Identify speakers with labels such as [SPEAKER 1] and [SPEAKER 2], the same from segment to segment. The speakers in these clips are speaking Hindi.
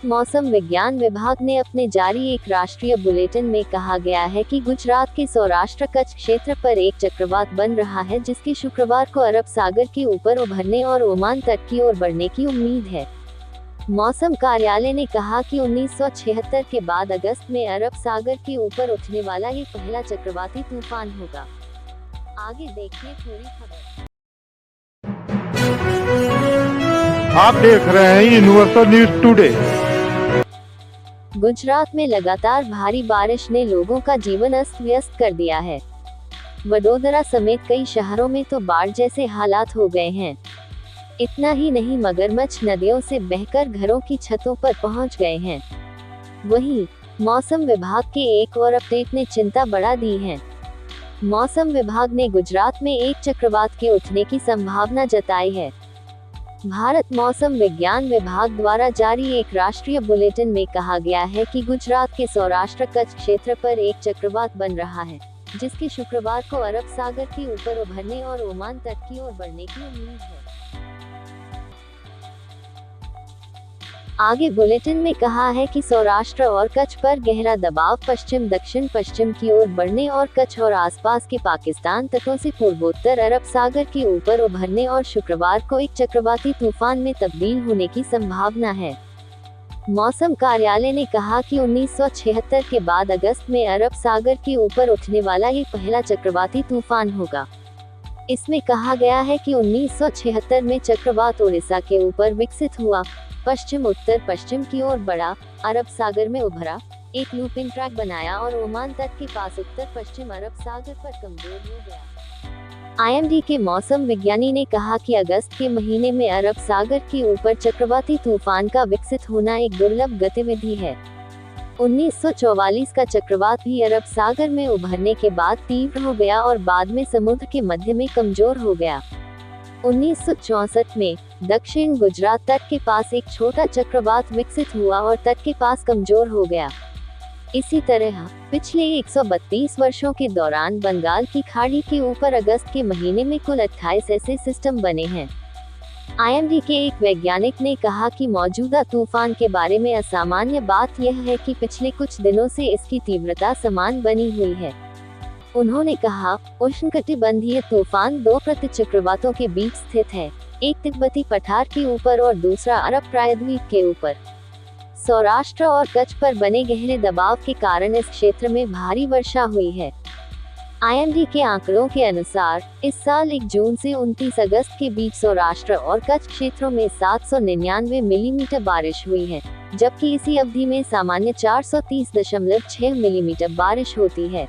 [SPEAKER 1] मौसम विज्ञान विभाग ने अपने जारी एक राष्ट्रीय बुलेटिन में कहा गया है कि गुजरात के सौराष्ट्र कच्छ क्षेत्र पर एक चक्रवात बन रहा है, जिसके शुक्रवार को अरब सागर के ऊपर उभरने और ओमान तट की ओर बढ़ने की उम्मीद है। मौसम कार्यालय ने कहा कि 1976 के बाद अगस्त में अरब सागर के ऊपर उठने वाला ये पहला चक्रवाती तूफान होगा। आगे देखिए पूरी खबर।
[SPEAKER 2] आप देख रहे हैं यूनिवर्सल न्यूज टुडे।
[SPEAKER 1] गुजरात में लगातार भारी बारिश ने लोगों का जीवन अस्त व्यस्त कर दिया है। वडोदरा समेत कई शहरों में तो बाढ़ जैसे हालात हो गए हैं। इतना ही नहीं, मगरमच्छ नदियों से बहकर घरों की छतों पर पहुंच गए हैं। वहीं मौसम विभाग के एक और अपडेट ने चिंता बढ़ा दी है। मौसम विभाग ने गुजरात में एक चक्रवात के उठने की संभावना जताई है। भारत मौसम विज्ञान विभाग द्वारा जारी एक राष्ट्रीय बुलेटिन में कहा गया है कि गुजरात के सौराष्ट्र कच्छ क्षेत्र पर एक चक्रवात बन रहा है, जिसके शुक्रवार को अरब सागर के ऊपर उभरने और ओमान तट की ओर बढ़ने की उम्मीद है। आगे बुलेटिन में कहा है कि सौराष्ट्र और कच्छ पर गहरा दबाव पश्चिम दक्षिण पश्चिम की ओर बढ़ने और कच्छ और आसपास के पाकिस्तान तटों से पूर्वोत्तर अरब सागर के ऊपर उभरने और शुक्रवार को एक चक्रवाती तूफान में तब्दील होने की संभावना है। मौसम कार्यालय ने कहा कि 1976 के बाद अगस्त में अरब सागर के ऊपर उठने वाला ये पहला चक्रवाती तूफान होगा। इसमें कहा गया है कि 1976 में चक्रवात ओडिशा के ऊपर विकसित हुआ, पश्चिम उत्तर पश्चिम की ओर बढ़ा, अरब सागर में उभरा, एक लूपिंग ट्रैक बनाया और ओमान तट के पास उत्तर पश्चिम अरब सागर पर कमजोर हो गया। आईएमडी के मौसम विज्ञानी ने कहा कि अगस्त के महीने में अरब सागर के ऊपर चक्रवाती तूफान का विकसित होना एक दुर्लभ गतिविधि है। 1944 का चक्रवात भी अरब सागर में उभरने के बाद तीव्र हो गया और बाद में समुद्र के मध्य में कमजोर हो गया। 1964 में दक्षिण गुजरात तट के पास एक छोटा चक्रवात विकसित हुआ और तट के पास कमजोर हो गया। इसी तरह पिछले 132 वर्षों के दौरान बंगाल की खाड़ी के ऊपर अगस्त के महीने में कुल 28 ऐसे सिस्टम बने हैं। आईएमडी के एक वैज्ञानिक ने कहा कि मौजूदा तूफान के बारे में असामान्य बात यह है कि पिछले कुछ दिनों से इसकी तीव्रता समान बनी हुई है। उन्होंने कहा, उष्णकटिबंधीय तूफान दो प्रतिचक्रवातों के बीच स्थित है, एक तिब्बती पठार के ऊपर और दूसरा अरब प्रायद्वीप के ऊपर। सौराष्ट्र और कच्छ पर बने गहरे दबाव के कारण इस क्षेत्र में भारी वर्षा हुई है। आईएमडी के आंकड़ों के अनुसार इस साल 1 जून से 29 अगस्त के बीच सौराष्ट्र और कच्छ क्षेत्रों में 799 मिलीमीटर बारिश हुई है, जबकि इसी अवधि में सामान्य 430.6 मिलीमीटर बारिश होती है।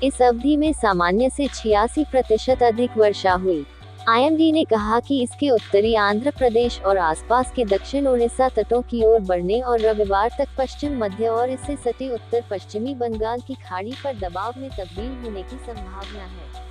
[SPEAKER 1] इस अवधि में सामान्य से 86% अधिक वर्षा हुई। आईएमडी ने कहा कि इसके उत्तरी आंध्र प्रदेश और आसपास के दक्षिण ओडिशा तटों की ओर बढ़ने और रविवार तक पश्चिम मध्य और इससे सटे उत्तर पश्चिमी बंगाल की खाड़ी पर दबाव में तब्दील होने की संभावना है।